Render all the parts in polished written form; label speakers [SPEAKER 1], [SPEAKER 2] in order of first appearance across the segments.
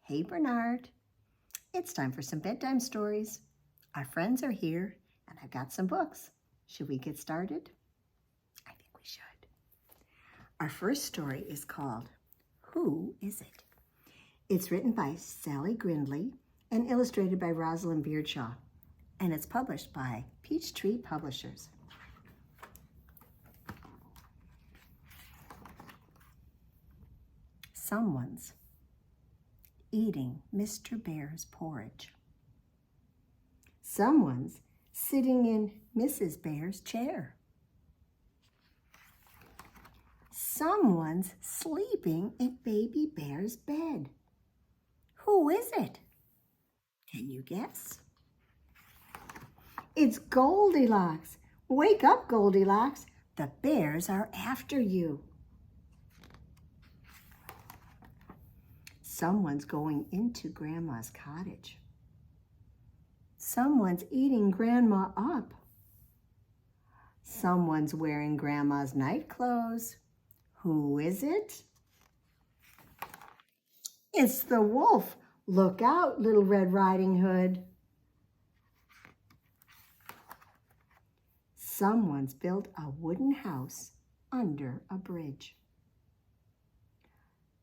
[SPEAKER 1] Hey, Bernard. It's time for some bedtime stories. Our friends are here, and I've got some books. Should we get started? I think we should. Our first story is called Who Is It? It's written by Sally Grindley and illustrated by Rosalind Beardshaw, and it's published by Peachtree Publishers. Someone's eating Mr. Bear's porridge. Someone's sitting in Mrs. Bear's chair. Someone's sleeping in Baby Bear's bed. Who is it? Can you guess? It's Goldilocks. Wake up, Goldilocks. The bears are after you. Someone's going into Grandma's cottage. Someone's eating Grandma up. Someone's wearing Grandma's night clothes. Who is it? It's the wolf. Look out, Little Red Riding Hood. Someone's built a wooden house under a bridge.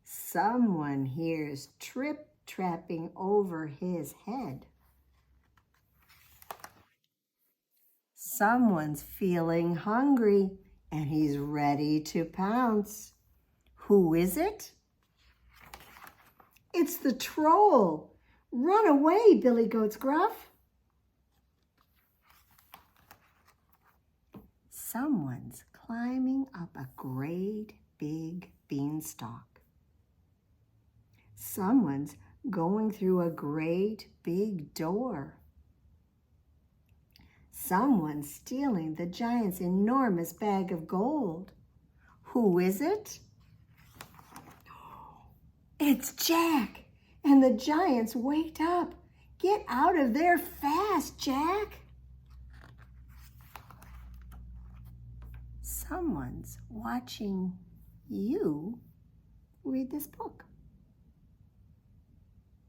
[SPEAKER 1] Someone hears trip-trapping over his head. Someone's feeling hungry and he's ready to pounce. Who is it? It's the troll. Run away, Billy Goat's Gruff. Someone's climbing up a great big beanstalk. Someone's going through a great big door. Someone's stealing the giant's enormous bag of gold. Who is it? It's Jack, and the giant's waked up. Get out of there fast, Jack. Someone's watching you read this book.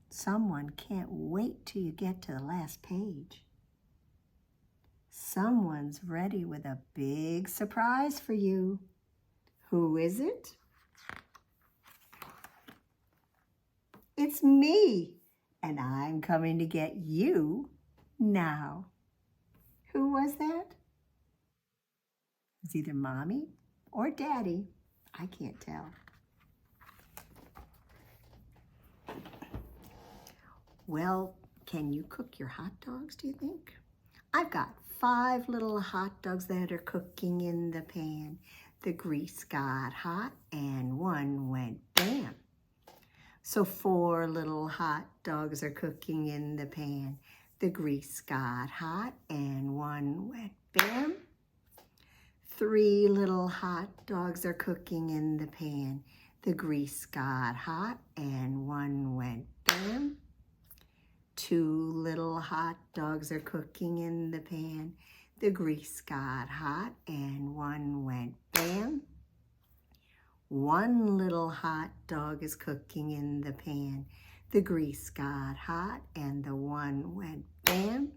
[SPEAKER 1] Someone can't wait till you get to the last page. Someone's ready with a big surprise for you. Who is it? It's me, and I'm coming to get you now. Who was that? It's either Mommy or Daddy. I can't tell. Well, can you cook your hot dogs, do you think? I've got 5 little hot dogs that are cooking in the pan. The grease got hot and one went bam. So 4 little hot dogs are cooking in the pan. The grease got hot and one went bam. 3 little hot dogs are cooking in the pan. The grease got hot and one went bam. 2 little hot dogs are cooking in the pan. The grease got hot and one went bam. 1 little hot dog is cooking in the pan. The grease got hot and the one went bam.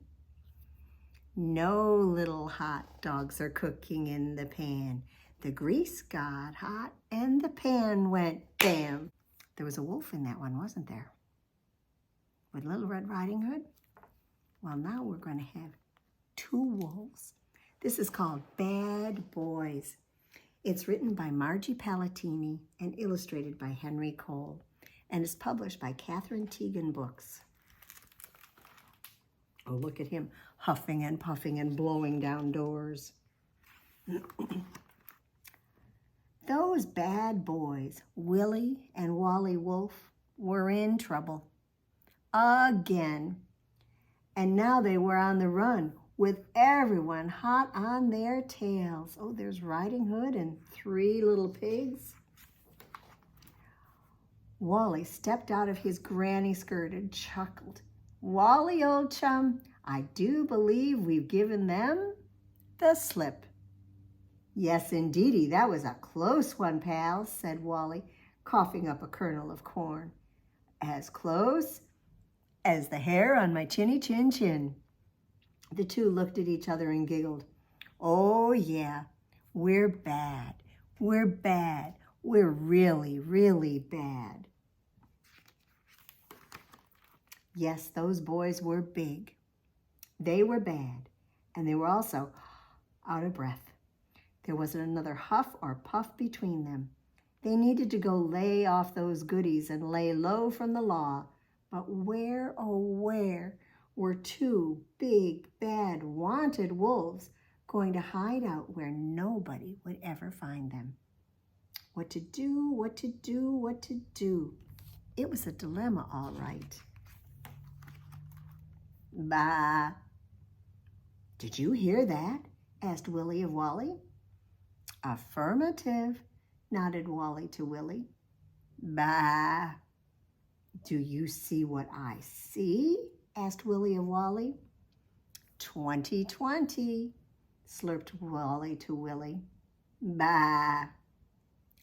[SPEAKER 1] No little hot dogs are cooking in the pan. The grease got hot and the pan went bam. There was a wolf in that one, wasn't there? With Little Red Riding Hood? Well, now we're going to have 2 wolves. This is called Bad Boys. It's written by Margie Palatini and illustrated by Henry Cole, and is published by Katherine Tegen Books. Oh, look at him huffing and puffing and blowing down doors. Those bad boys, Willie and Wally Wolf, were in trouble. Again. And now they were on the run with everyone hot on their tails. Oh, there's Riding Hood and 3 little pigs. Wally stepped out of his granny skirt and chuckled. Wally, old chum, I do believe we've given them the slip. Yes, indeedy, that was a close one, pal, said Wally, coughing up a kernel of corn. as close as the hair on my chinny chin chin. The two looked at each other and giggled. Oh yeah, we're bad. We're bad. We're really, really bad. Yes, those boys were big. They were bad, and they were also out of breath. There wasn't another huff or puff between them. They needed to go lay off those goodies and lay low from the law. But where, oh where, were two big, bad, wanted wolves going to hide out where nobody would ever find them? What to do, what to do, what to do? It was a dilemma, all right. Bah! Did you hear that? Asked Willie of Wally. Affirmative, nodded Wally to Willie. Bah! Do you see what I see? Asked Willie of Wally. 20/20, slurped Wally to Willie. Bah!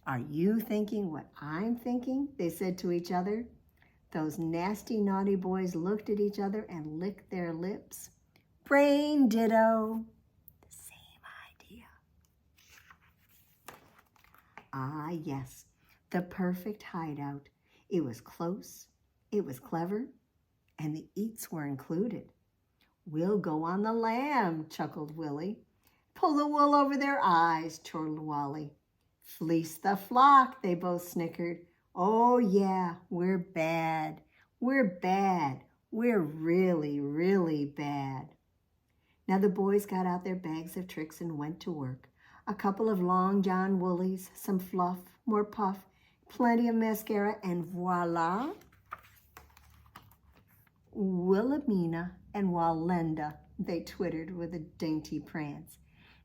[SPEAKER 1] Are you thinking what I'm thinking? They said to each other. Those nasty, naughty boys looked at each other and licked their lips. Brain ditto. The same idea. Ah, yes, the perfect hideout. It was close, it was clever, and the eats were included. We'll go on the lam, chuckled Willie. Pull the wool over their eyes, chortled Wally. Fleece the flock, they both snickered. Oh yeah, we're bad. We're bad. We're really, really bad. Now the boys got out their bags of tricks and went to work. A couple of long John woolies, some fluff, more puff, plenty of mascara, and voila, Wilhelmina and Walenda, they twittered with a dainty prance.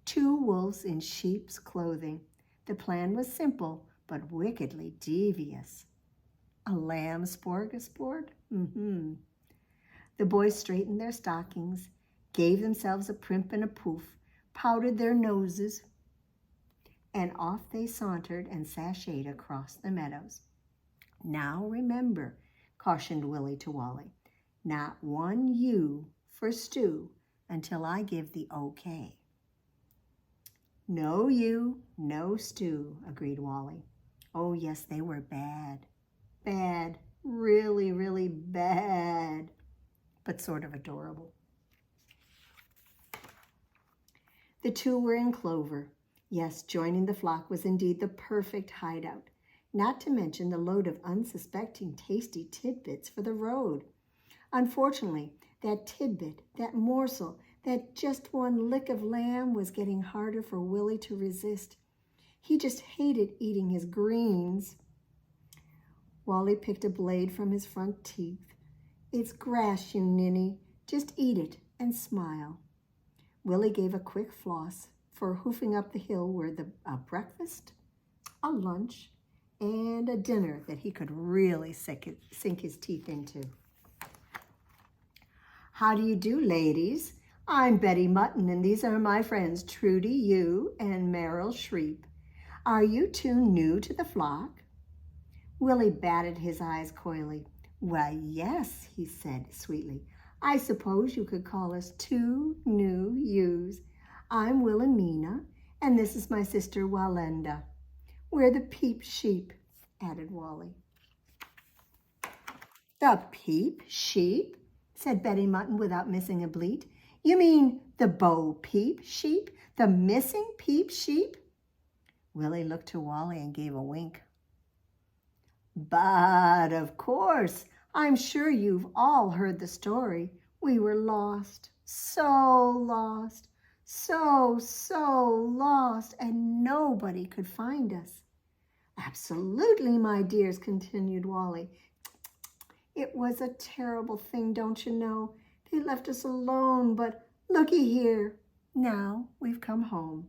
[SPEAKER 1] Two wolves in sheep's clothing. The plan was simple, but wickedly devious. A lamb smorgasbord? The boys straightened their stockings, gave themselves a primp and a poof, powdered their noses, and off they sauntered and sashayed across the meadows. Now remember, cautioned Willie to Wally, not one U for stew until I give the okay. No you, no stew, agreed Wally. Oh yes, they were bad. Bad, really, really bad, but sort of adorable. The two were in clover. Yes, joining the flock was indeed the perfect hideout, not to mention the load of unsuspecting tasty tidbits for the road. Unfortunately, that tidbit, that morsel, that just one lick of lamb was getting harder for Willie to resist. He just hated eating his greens. Wally picked a blade from his front teeth. It's grass, you ninny. Just eat it and smile. Willie gave a quick floss for hoofing up the hill where a breakfast, a lunch, and a dinner that he could really sink his teeth into. How do you do, ladies? I'm Betty Mutton, and these are my friends Trudy Ewe and Merrill Shreep. Are you two new to the flock? Willie batted his eyes coyly. Well, yes, he said sweetly. I suppose you could call us two new ewes. I'm Wilhelmina, and this is my sister Walenda. We're the Peep Sheep, added Wally. The Peep Sheep? Said Betty Mutton without missing a bleat. You mean the Bo Peep Sheep? The missing Peep Sheep? Willie looked to Wally and gave a wink. But of course, I'm sure you've all heard the story. We were lost, so lost, so lost, and nobody could find us. Absolutely, my dears, continued Wally. It was a terrible thing, don't you know? They left us alone, but looky here. Now we've come home.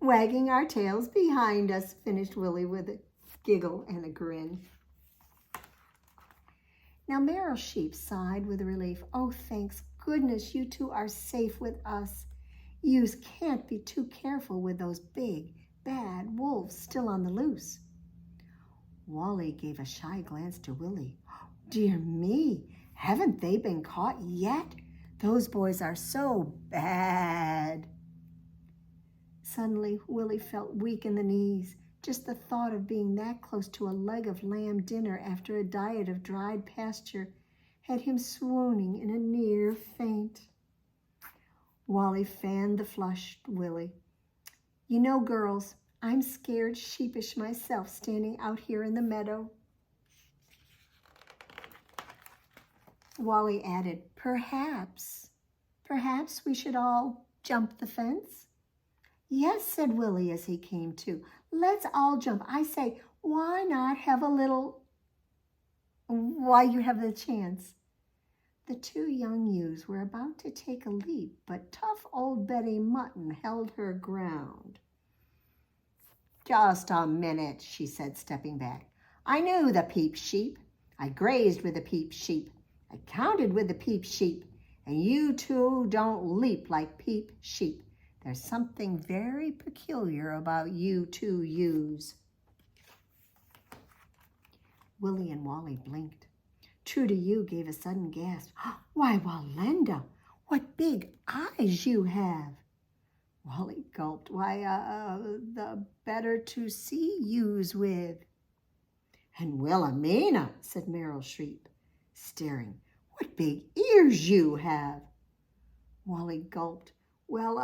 [SPEAKER 1] Wagging our tails behind us, finished Willie with a giggle and a grin. Now Merrill Sheep sighed with relief. Oh, thanks goodness you two are safe with us. Yous can't be too careful with those big, bad wolves still on the loose. Wally gave a shy glance to Willie. Dear me, haven't they been caught yet? Those boys are so bad. Suddenly, Willie felt weak in the knees. Just the thought of being that close to a leg of lamb dinner after a diet of dried pasture had him swooning in a near faint. Wally fanned the flushed Willie. You know, girls, I'm scared sheepish myself standing out here in the meadow. Wally added, perhaps we should all jump the fence. Yes, said Willie as he came to. Let's all jump. I say, why not have a little, while you have the chance? The two young ewes were about to take a leap, but tough old Betty Mutton held her ground. Just a minute, she said, stepping back. I knew the peep sheep. I grazed with the peep sheep. I counted with the peep sheep. And you two don't leap like peep sheep. There's something very peculiar about you two ewes. Willie and Wally blinked. True to You gave a sudden gasp. Why, Wallenda, what big eyes you have. Wally gulped. Why, the better to see ewes with. And Wilhelmina, said Meryl Shreep, staring. What big ears you have. Wally gulped. Well,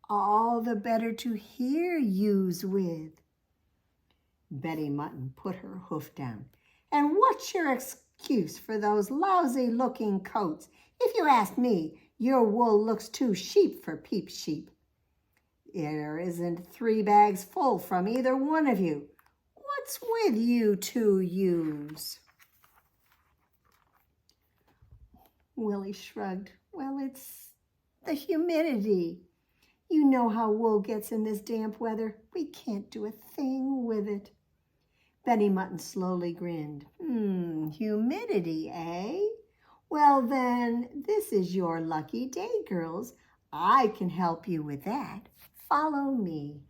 [SPEAKER 1] all the better to hear ewes with. Betty Mutton put her hoof down. And what's your excuse for those lousy-looking coats? If you ask me, your wool looks too sheep for peep sheep. There isn't 3 bags full from either one of you. What's with you two ewes? Willie shrugged. Well, it's the humidity. You know how wool gets in this damp weather. We can't do a thing with it. Betty Mutton slowly grinned. Humidity, eh? Well then, this is your lucky day, girls. I can help you with that. Follow me.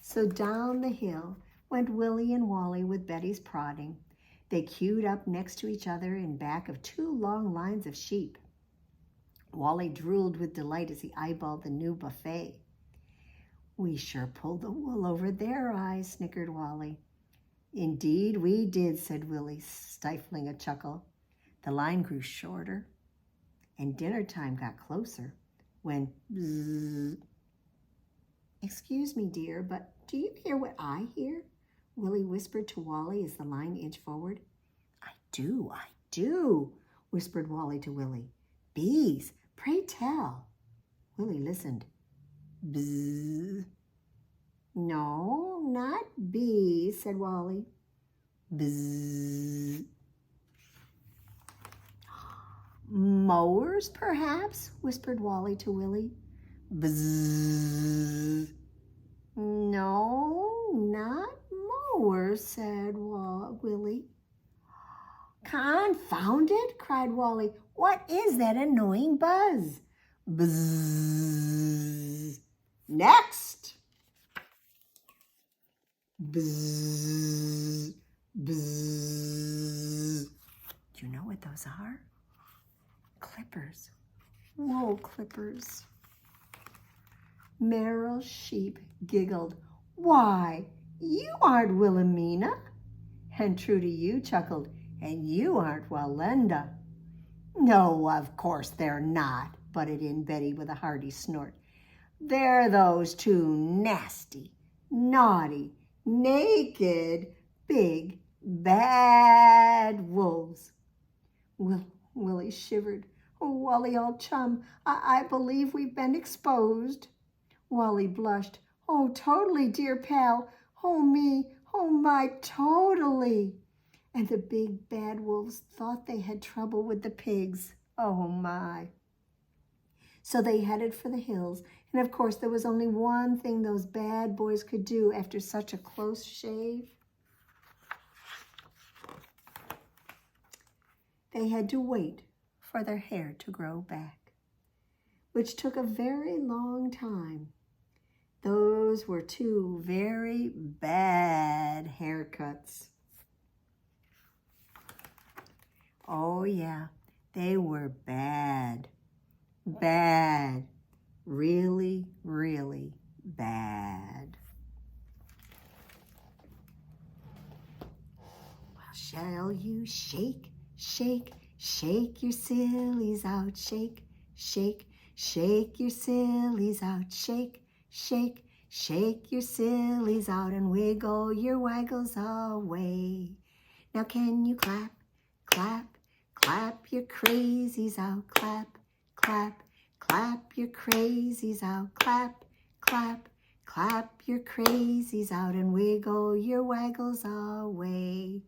[SPEAKER 1] So down the hill went Willie and Wally with Betty's prodding. They queued up next to each other in back of 2 long lines of sheep. Wally drooled with delight as he eyeballed the new buffet. We sure pulled the wool over their eyes, snickered Wally. Indeed we did, said Willie, stifling a chuckle. The line grew shorter, and dinner time got closer when bzzz. Excuse me, dear, but do you hear what I hear? Willie whispered to Wally as the line inched forward. I do, whispered Wally to Willie. Bees, pray tell. Willie listened. Bzzz. No, not bees, said Wally. Bzzz. Mowers, perhaps, whispered Wally to Willie. Bzzz. No, not mowers, said Willie. Confound it, cried Wally. What is that annoying buzz? Bzzz. Next. Bzzz. Bzzz. Do you know what those are? Clippers. Wool clippers. Meryl Sheep giggled. Why, you aren't Wilhelmina. And True to You chuckled. And you aren't Wallenda. No, of course they're not, butted in Betty with a hearty snort. They're those 2 nasty, naughty, naked, big, bad wolves. Willie shivered. Oh, Wally, old chum, I believe we've been exposed. Wally blushed. Oh, totally, dear pal. Oh, me. Oh, my, totally. And the big bad wolves thought they had trouble with the pigs. Oh, my. So they headed for the hills. And, of course, there was only one thing those bad boys could do after such a close shave. They had to wait for their hair to grow back, which took a very long time. Those were 2 very bad haircuts. Oh yeah, they were bad. Bad. Really, really bad. Well, shall you shake, shake, shake your sillies out, shake, shake, shake your sillies out, shake, shake, shake your sillies out and wiggle your waggles away. Now can you clap, clap, clap your crazies out, clap, clap, clap your crazies out, clap, clap, clap your crazies out and wiggle your waggles away.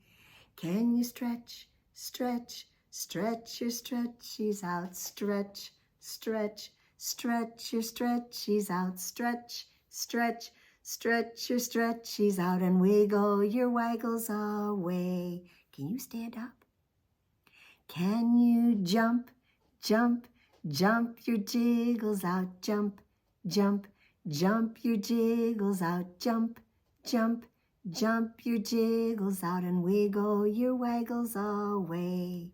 [SPEAKER 1] Can you stretch, stretch, stretch your stretchies out, stretch, stretch, stretch your stretchies out, stretch, stretch, stretch your stretchies out and wiggle your waggles away. Can you stand up? Can you jump, jump, jump your jiggles out, jump, jump, jump your jiggles out, jump, jump, jump your jiggles out and wiggle your waggles away.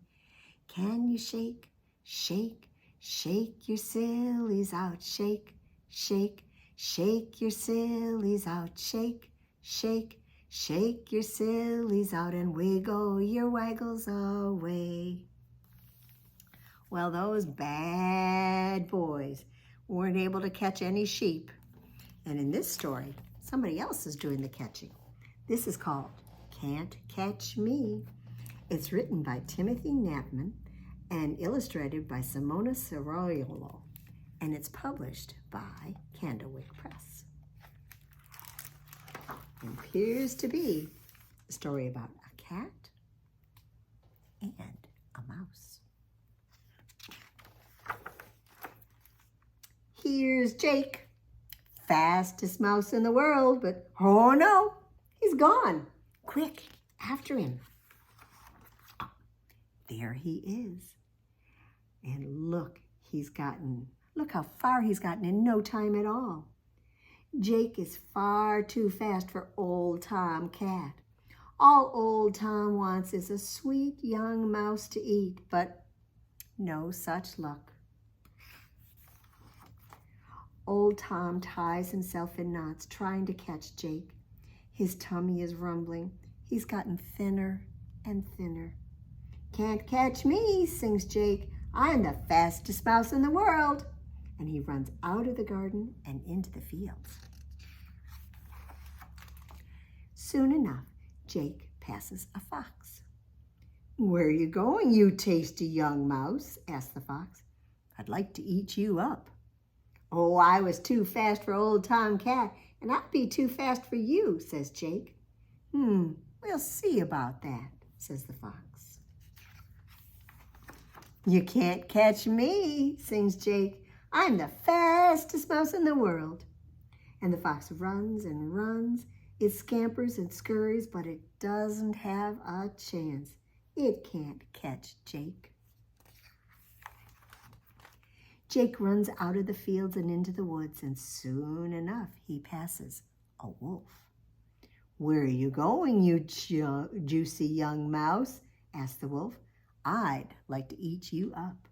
[SPEAKER 1] Can you shake, shake, shake your sillies out, shake, shake, shake your sillies out, shake, shake, shake your sillies out and wiggle your waggles away. Well, those bad boys weren't able to catch any sheep. And in this story, somebody else is doing the catching. This is called Can't Catch Me. It's written by Timothy Knapman and illustrated by Simona Soriolo. And it's published by Candlewick Press. It appears to be a story about a cat and a mouse. Here's Jake, fastest mouse in the world, but oh no, he's gone. Quick, after him. Oh, there he is. And look how far he's gotten in no time at all. Jake is far too fast for old Tom Cat. All old Tom wants is a sweet young mouse to eat, but no such luck. Old Tom ties himself in knots trying to catch Jake. His tummy is rumbling. He's gotten thinner and thinner. Can't catch me, sings Jake. I'm the fastest mouse in the world. And he runs out of the garden and into the fields. Soon enough, Jake passes a fox. Where are you going, you tasty young mouse? Asked the fox. I'd like to eat you up. Oh, I was too fast for old Tom Cat, and I'd be too fast for you, says Jake. We'll see about that, says the fox. You can't catch me, sings Jake. I'm the fastest mouse in the world. And the fox runs and runs. It scampers and scurries, but it doesn't have a chance. It can't catch Jake. Jake runs out of the fields and into the woods, and soon enough he passes a wolf. Where are you going, you juicy young mouse? Asked the wolf. I'd like to eat you up.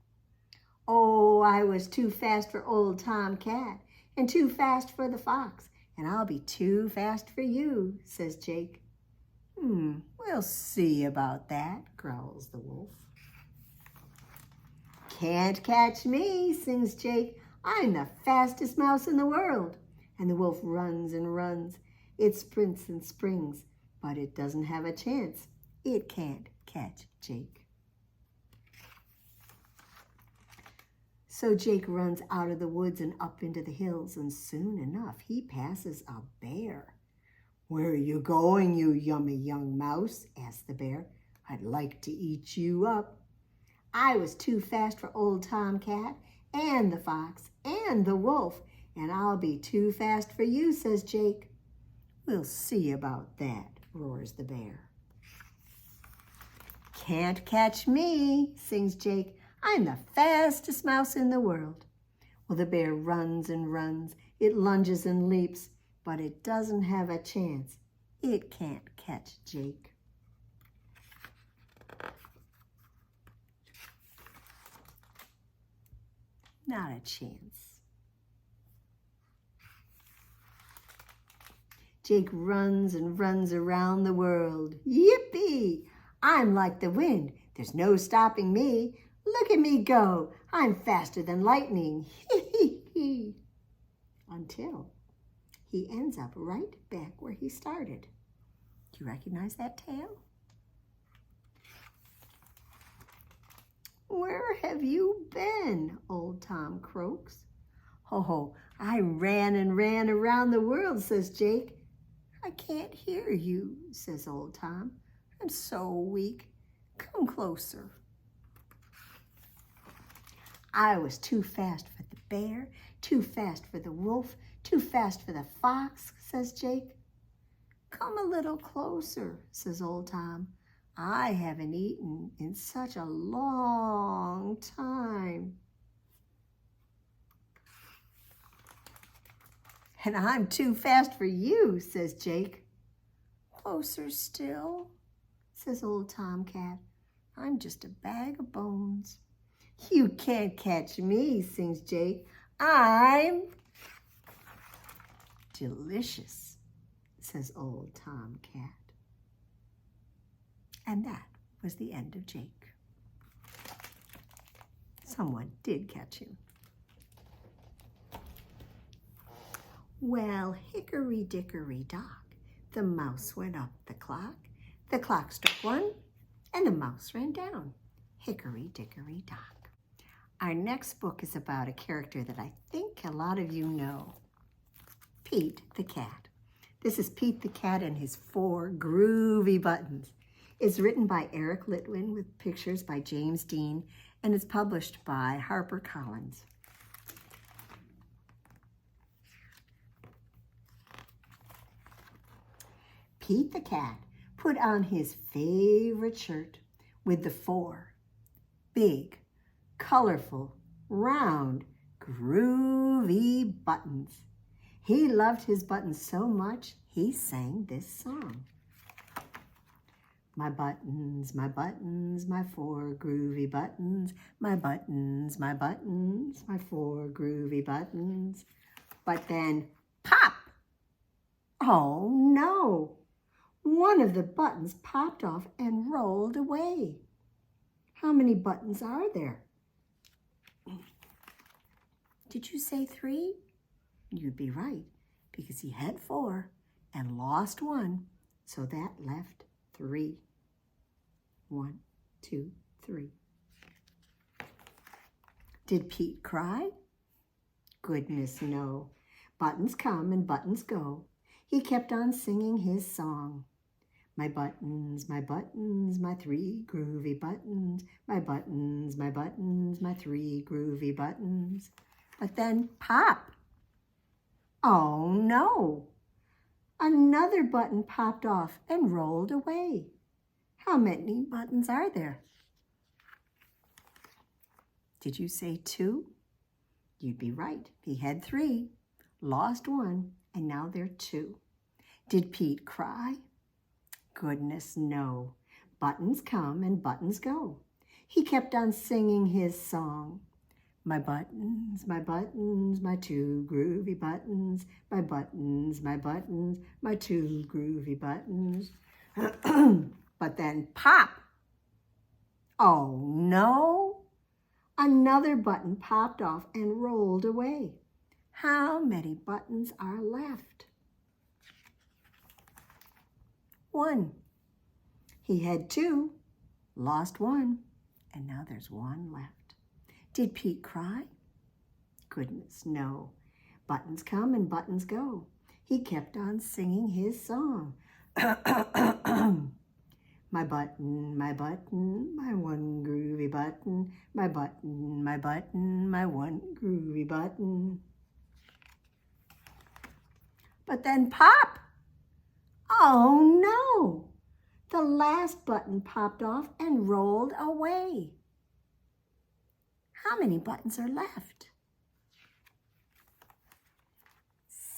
[SPEAKER 1] Oh, I was too fast for old Tom Cat, and too fast for the fox, and I'll be too fast for you, says Jake. We'll see about that, growls the wolf. Can't catch me, sings Jake. I'm the fastest mouse in the world. And the wolf runs and runs. It sprints and springs, but it doesn't have a chance. It can't catch Jake. So Jake runs out of the woods and up into the hills, and soon enough he passes a bear. Where are you going, you yummy young mouse? Asked the bear. I'd like to eat you up. I was too fast for old Tom Cat and the fox and the wolf, and I'll be too fast for you, says Jake. We'll see about that, roars the bear. Can't catch me, sings Jake. I'm the fastest mouse in the world. Well, the bear runs and runs. It lunges and leaps, but it doesn't have a chance. It can't catch Jake. Not a chance. Jake runs and runs around the world. Yippee! I'm like the wind. There's no stopping me. Look at me go. I'm faster than lightning. Hee. Until he ends up right back where he started. Do you recognize that tale? Where have you been? Old Tom croaks. Ho, I ran and ran around the world, says Jake. I can't hear you, says Old Tom. I'm so weak. Come closer. I was too fast for the bear, too fast for the wolf, too fast for the fox, says Jake. Come a little closer, says Old Tom. I haven't eaten in such a long time. And I'm too fast for you, says Jake. Closer still, says Old Tomcat. I'm just a bag of bones. You can't catch me, sings Jake. I'm delicious, says Old Tomcat. And that was the end of Jake. Someone did catch him. Well, hickory-dickory-dock, the mouse went up the clock struck 1, and the mouse ran down. Hickory-dickory-dock. Our next book is about a character that I think a lot of you know, Pete the cat. This is Pete the cat and his 4 groovy buttons. It's written by Eric Litwin with pictures by James Dean, and it's published by Harper Collins. Pete the cat put on his favorite shirt with the 4 big, colorful, round, groovy buttons. He loved his buttons so much, he sang this song. My buttons, my 4 groovy buttons, my buttons, my 4 groovy buttons. But then, pop! Oh no! One of the buttons popped off and rolled away. How many buttons are there? Did you say 3? You'd be right, because he had 4 and lost 1, so that left 3. 1, 2, 3. Did Pete cry? Goodness, no. Buttons come and buttons go. He kept on singing his song. My buttons, my 3 groovy buttons. My buttons, my 3 groovy buttons. But then pop! Oh no! Another button popped off and rolled away. How many buttons are there? Did you say 2? You'd be right. He had 3, lost 1, and now there are 2. Did Pete cry? Goodness, no. Buttons come and buttons go. He kept on singing his song. My buttons, my 2 groovy buttons. My buttons, my 2 groovy buttons. But then pop! Oh no! Another button popped off and rolled away. How many buttons are left? 1. He had 2, lost 1, and now there's 1 left. Did Pete cry? Goodness, no. Buttons come and buttons go. He kept on singing his song. My button, my 1 groovy button. My button, my 1 groovy button. But then pop! Oh no! The last button popped off and rolled away. How many buttons are left?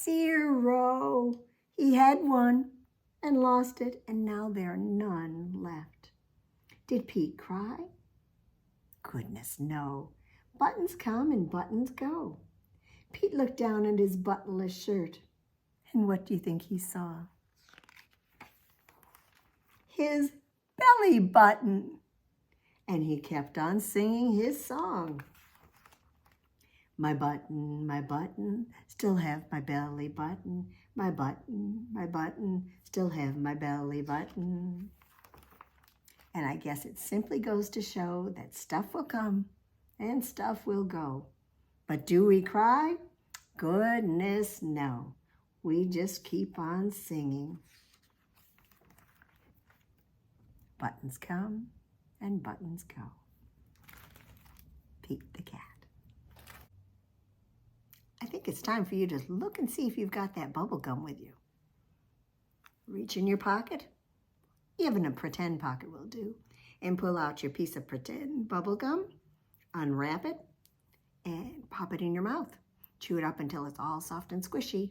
[SPEAKER 1] 0. He had 1 and lost it, and now there are none left. Did Pete cry? Goodness, no. Buttons come and buttons go. Pete looked down at his buttonless shirt, and what do you think he saw? His belly button. And he kept on singing his song. My button, still have my belly button. My button, still have my belly button. And I guess it simply goes to show that stuff will come and stuff will go. But do we cry? Goodness, no. We just keep on singing. Buttons come and buttons go. Pete the cat. I think it's time for you to look and see if you've got that bubble gum with you. Reach in your pocket, even a pretend pocket will do, and pull out your piece of pretend bubble gum, unwrap it, and pop it in your mouth. Chew it up until it's all soft and squishy.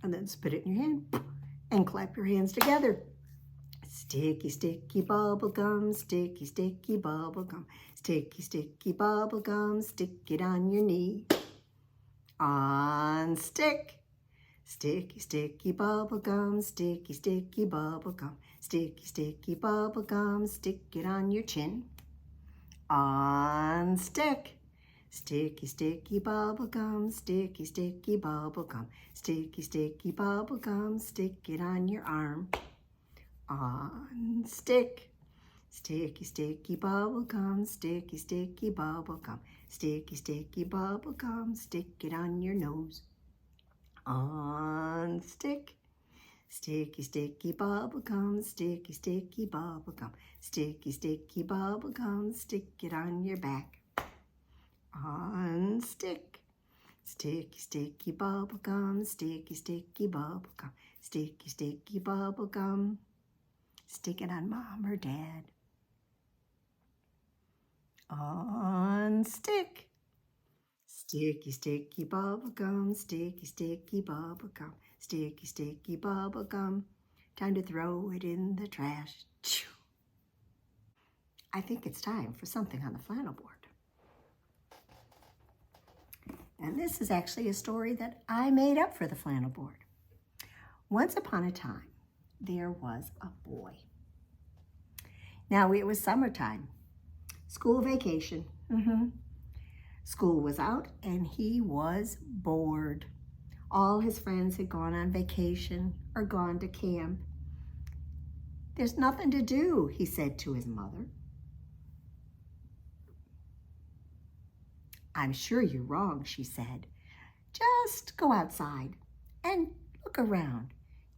[SPEAKER 1] And then spit it in your hand and clap your hands together. Sticky, sticky bubble gum, sticky, sticky bubble gum, sticky, sticky bubble gum, stick it on your knee. On stick. Sticky, sticky bubble gum, sticky, sticky bubble gum, sticky, sticky bubble gum, stick it on your chin. On stick. Sticky, sticky bubble gum, sticky, sticky bubble gum, sticky, sticky bubble gum, stick it on your arm. On stick. Sticky, sticky bubble gum, sticky, sticky bubble gum, sticky, sticky bubble gum, stick it on your nose. On stick. Sticky, sticky bubble gum, sticky, sticky bubble gum, sticky, sticky bubble gum, stick it on your back. On stick. Sticky, sticky bubble gum, sticky, sticky bubble gum, sticky, sticky bubble gum. Stick it on mom or dad. On stick. Sticky, sticky bubble gum, sticky, sticky bubble gum, sticky, sticky bubble gum. Time to throw it in the trash. I think it's time for something on the flannel board. And this is actually a story that I made up for the flannel board. Once upon a time, there was a boy. Now it was summertime, school vacation. School was out and he was bored. All his friends had gone on vacation or gone to camp. There's nothing to do, he said to his mother. I'm sure you're wrong, she said. Just go outside and look around.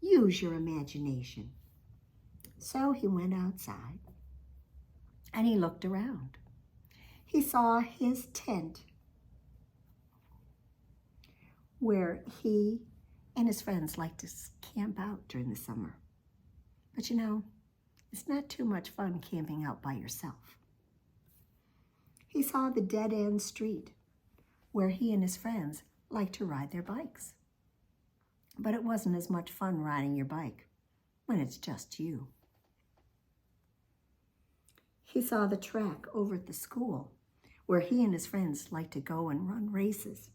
[SPEAKER 1] Use your imagination. So he went outside and he looked around. He saw his tent where he and his friends like to camp out during the summer. But you know, it's not too much fun camping out by yourself. He saw the dead-end street where he and his friends liked to ride their bikes. But it wasn't as much fun riding your bike when it's just you. He saw the track over at the school where he and his friends liked to go and run races.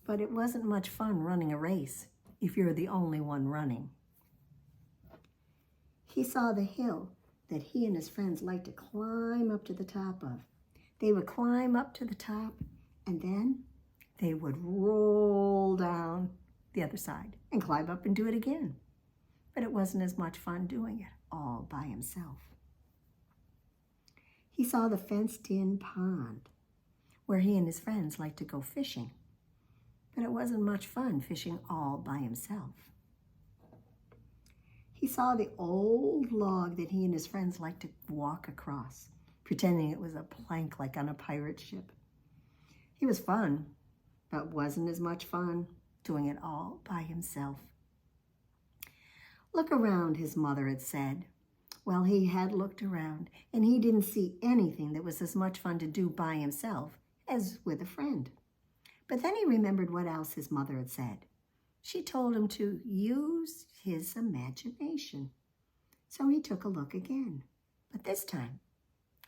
[SPEAKER 1] But it wasn't much fun running a race if you're the only one running. He saw the hill that he and his friends liked to climb up to the top of. They would climb up to the top and then they would roll down the other side and climb up and do it again. But it wasn't as much fun doing it all by himself. He saw the fenced-in pond where he and his friends liked to go fishing. But it wasn't much fun fishing all by himself. He saw the old log that he and his friends liked to walk across, pretending it was a plank like on a pirate ship. It was fun, but wasn't as much fun doing it all by himself. Look around, his mother had said. Well, he had looked around, and he didn't see anything that was as much fun to do by himself as with a friend. But then he remembered what else his mother had said. She told him to use his imagination. So he took a look again, but this time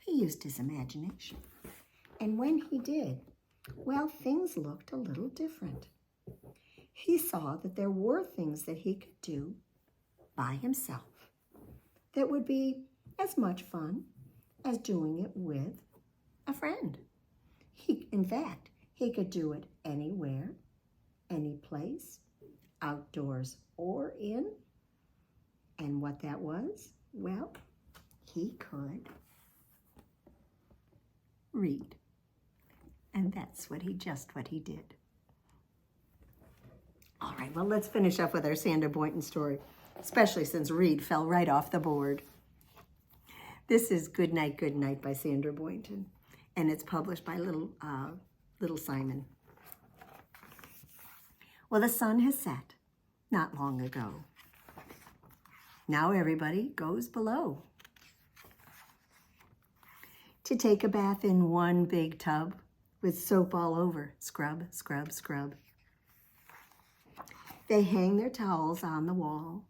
[SPEAKER 1] he used his imagination. And when he did, well, things looked a little different. He saw that there were things that he could do by himself that would be as much fun as doing it with a friend. In fact, he could do it anywhere, any place, outdoors or in. And what that was, well, he could read. And that's what he did. All right, well, let's finish up with our Sandra Boynton story, especially since read fell right off the board. This is Good Night by Sandra Boynton, and it's published by Little Simon. Well, the sun has set not long ago. Now everybody goes below to take a bath in one big tub with soap all over. Scrub, scrub, scrub. They hang their towels on the wall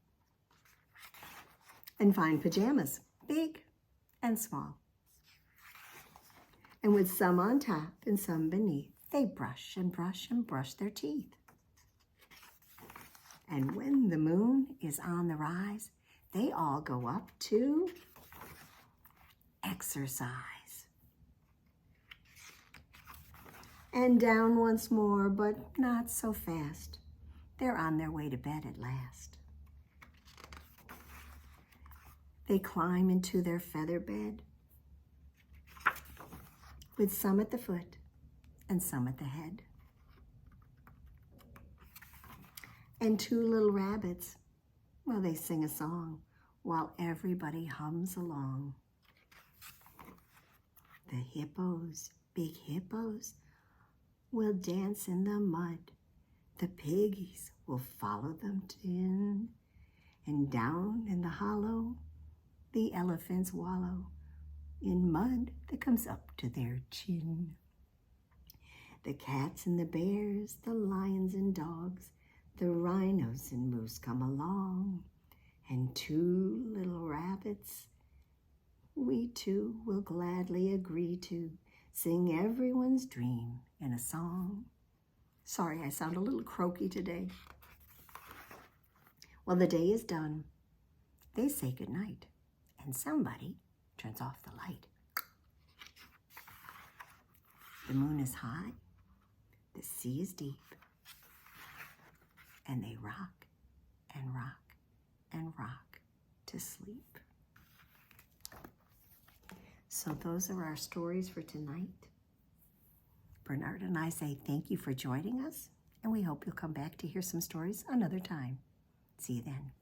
[SPEAKER 1] and find pajamas, big and small. And with some on top and some beneath, they brush and brush and brush their teeth. And when the moon is on the rise, they all go up to exercise. And down once more, but not so fast. They're on their way to bed at last. They climb into their feather bed with some at the foot and some at the head. And two little rabbits, well, they sing a song while everybody hums along. The hippos, big hippos, will dance in the mud. The piggies will follow them in, and down in the hollow, the elephants wallow in mud that comes up to their chin. The cats and the bears, the lions and dogs, the rhinos and moose come along, and two little rabbits, we too will gladly agree to sing everyone's dream in a song. Sorry, I sound a little croaky today. Well, the day is done. They say goodnight, and somebody turns off the light. The moon is high, the sea is deep, and they rock and rock and rock to sleep. So those are our stories for tonight. Bernard and I say thank you for joining us, and we hope you'll come back to hear some stories another time. See you then.